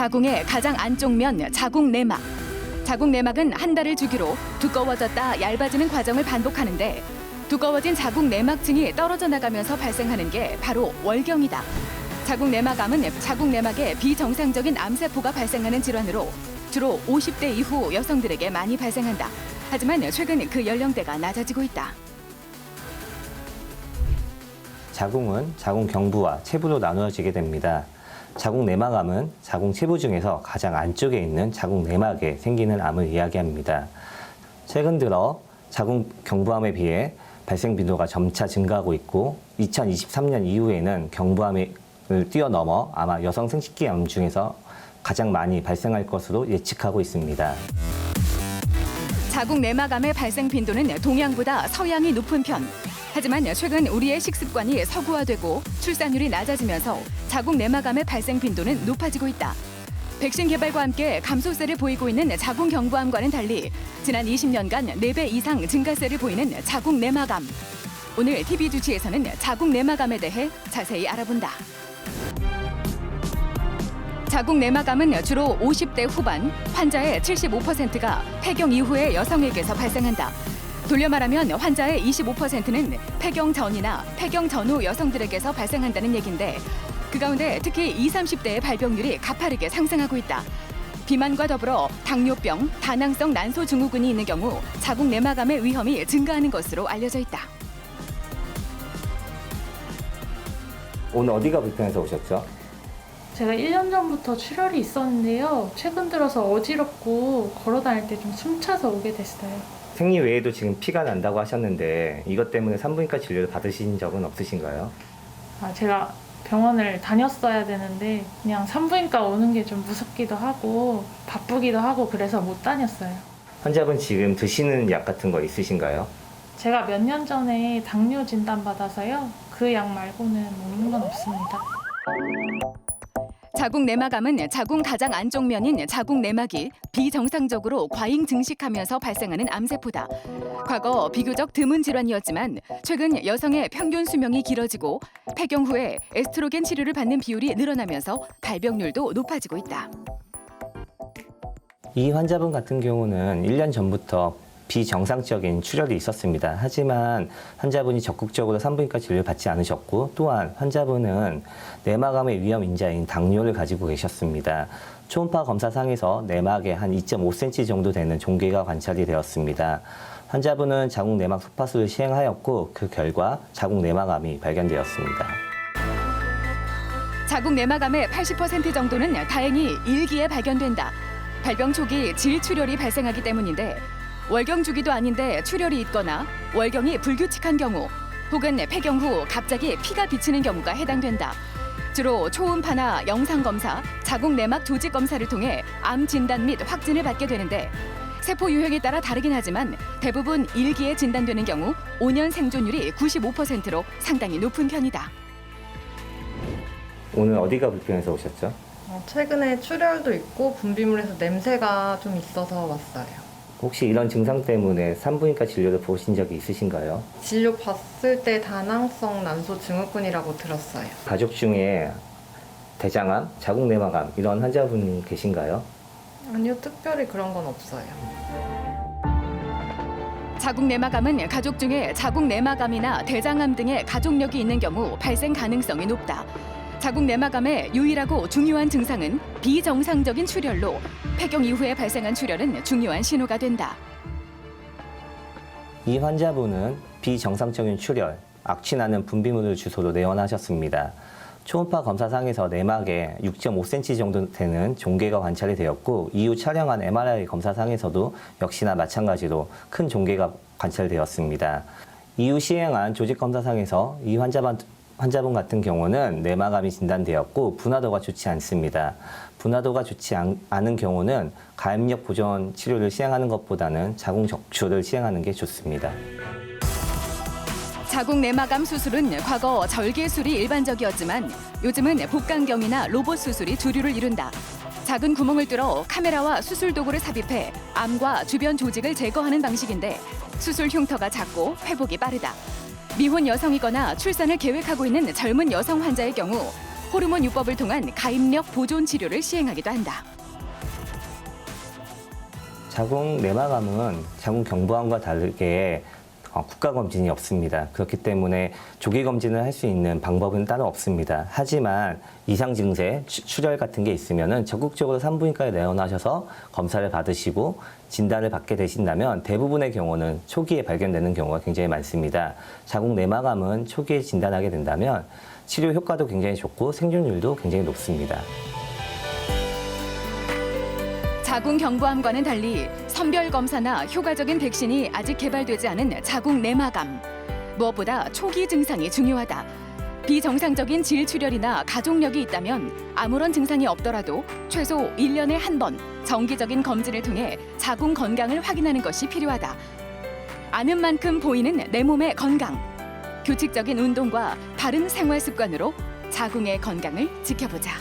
자궁의 가장 안쪽 면 자궁 내막. 자궁 내막은 한 달을 주기로 두꺼워졌다 얇아지는 과정을 반복하는데 두꺼워진 자궁 내막층이 떨어져 나가면서 발생하는 게 바로 월경이다. 자궁 내막암은 자궁 내막에 비정상적인 암세포가 발생하는 질환으로 주로 50대 이후 여성들에게 많이 발생한다. 하지만 최근 그 연령대가 낮아지고 있다. 자궁은 자궁 경부와 체부로 나누어지게 됩니다. 자궁 내막암은 자궁 체부 중에서 가장 안쪽에 있는 자궁 내막에 생기는 암을 이야기합니다. 최근 들어 자궁 경부암에 비해 발생 빈도가 점차 증가하고 있고 2023년 이후에는 경부암을 뛰어넘어 아마 여성 생식기암 중에서 가장 많이 발생할 것으로 예측하고 있습니다. 자궁 내막암의 발생 빈도는 동양보다 서양이 높은 편. 하지만 최근 우리의 식습관이 서구화되고 출산율이 낮아지면서 자궁 내막암의 발생 빈도는 높아지고 있다. 백신 개발과 함께 감소세를 보이고 있는 자궁 경부암과는 달리 지난 20년간 4배 이상 증가세를 보이는 자궁 내막암. 오늘 TV주치에서는 자궁 내막암에 대해 자세히 알아본다. 자궁 내막암은 주로 50대 후반, 환자의 75%가 폐경 이후의 여성에게서 발생한다. 돌려 말하면 환자의 25%는 폐경 전이나 폐경 전후 여성들에게서 발생한다는 얘긴데 그 가운데 특히 20, 30대의 발병률이 가파르게 상승하고 있다. 비만과 더불어 당뇨병, 다낭성 난소 증후군이 있는 경우 자궁 내막암의 위험이 증가하는 것으로 알려져 있다. 오늘 어디가 불편해서 오셨죠? 제가 1년 전부터 출혈이 있었는데요. 최근 들어서 어지럽고 걸어 다닐 때 좀 숨차서 오게 됐어요. 생리 외에도 지금 피가 난다고 하셨는데 이것 때문에 산부인과 진료를 받으신 적은 없으신가요? 제가 병원을 다녔어야 되는데 그냥 산부인과 오는 게 좀 무섭기도 하고 바쁘기도 하고 그래서 못 다녔어요. 환자분 지금 드시는 약 같은 거 있으신가요? 제가 몇 년 전에 당뇨 진단 받아서요. 그 약 말고는 먹는 건 없습니다. 자궁 내막암은 자궁 가장 안쪽 면인 자궁 내막이 비정상적으로 과잉 증식하면서 발생하는 암세포다. 과거 비교적 드문 질환이었지만 최근 여성의 평균 수명이 길어지고 폐경 후에 에스트로겐 치료를 받는 비율이 늘어나면서 발병률도 높아지고 있다. 이 환자분 같은 경우는 1년 전부터 비정상적인 출혈이 있었습니다. 하지만 환자분이 적극적으로 산부인과 진료를 받지 않으셨고 또한 환자분은 내막암의 위험 인자인 당뇨를 가지고 계셨습니다. 초음파 검사상에서 내막에 한 2.5cm 정도 되는 종괴가 관찰이 되었습니다. 환자분은 자궁 내막 소파술을 시행하였고 그 결과 자궁 내막암이 발견되었습니다. 자궁 내막암의 80% 정도는 다행히 일기에 발견된다. 발병 초기 질출혈이 발생하기 때문인데 월경 주기도 아닌데 출혈이 있거나 월경이 불규칙한 경우 혹은 폐경 후 갑자기 피가 비치는 경우가 해당된다. 주로 초음파나 영상검사, 자궁 내막 조직 검사를 통해 암 진단 및 확진을 받게 되는데 세포 유형에 따라 다르긴 하지만 대부분 일기에 진단되는 경우 5년 생존율이 95%로 상당히 높은 편이다. 오늘 어디가 불편해서 오셨죠? 최근에 출혈도 있고 분비물에서 냄새가 좀 있어서 왔어요. 혹시 이런 증상 때문에 산부인과 진료를 보신 적이 있으신가요? 진료 봤을 때 다낭성 난소 증후군이라고 들었어요. 가족 중에 대장암, 자궁 내막암 이런 환자분 계신가요? 아니요, 특별히 그런 건 없어요. 자궁 내막암은 가족 중에 자궁 내막암이나 대장암 등의 가족력이 있는 경우 발생 가능성이 높다. 자궁 내막암의 유일하고 중요한 증상은 비정상적인 출혈로 폐경 이후에 발생한 출혈은 중요한 신호가 된다. 이 환자분은 비정상적인 출혈, 악취나는 분비물을 주소로 내원하셨습니다. 초음파 검사상에서 내막에 6.5cm 정도 되는 종괴가 관찰이 되었고 이후 촬영한 MRI 검사상에서도 역시나 마찬가지로 큰 종괴가 관찰되었습니다. 이후 시행한 조직 검사상에서 이 환자분 같은 경우는 내막암이 진단되었고 분화도가 좋지 않습니다. 분화도가 좋지 않은 경우는 가압력 보존 치료를 시행하는 것보다는 자궁 적출을 시행하는 게 좋습니다. 자궁 내막암 수술은 과거 절개술이 일반적이었지만 요즘은 복강경이나 로봇 수술이 주류를 이룬다. 작은 구멍을 뚫어 카메라와 수술 도구를 삽입해 암과 주변 조직을 제거하는 방식인데 수술 흉터가 작고 회복이 빠르다. 미혼 여성이거나 출산을 계획하고 있는 젊은 여성 환자의 경우 호르몬 요법을 통한 가입력 보존 치료를 시행하기도 한다. 자궁 내막암은 자궁 경부암과 다르게 국가 검진이 없습니다. 그렇기 때문에 조기 검진을 할 수 있는 방법은 따로 없습니다. 하지만 이상 증세, 출혈 같은 게 있으면은 적극적으로 산부인과에 내원하셔서 검사를 받으시고 진단을 받게 되신다면 대부분의 경우는 초기에 발견되는 경우가 굉장히 많습니다. 자궁 내막암은 초기에 진단하게 된다면 치료 효과도 굉장히 좋고 생존율도 굉장히 높습니다. 자궁 경부암과는 달리 선별 검사나 효과적인 백신이 아직 개발되지 않은 자궁 내막암. 무엇보다 초기 증상이 중요하다. 비정상적인 질출혈이나 가족력이 있다면 아무런 증상이 없더라도 최소 1년에 한 번 정기적인 검진을 통해 자궁 건강을 확인하는 것이 필요하다. 아는 만큼 보이는 내 몸의 건강. 규칙적인 운동과 바른 생활 습관으로 자궁의 건강을 지켜보자.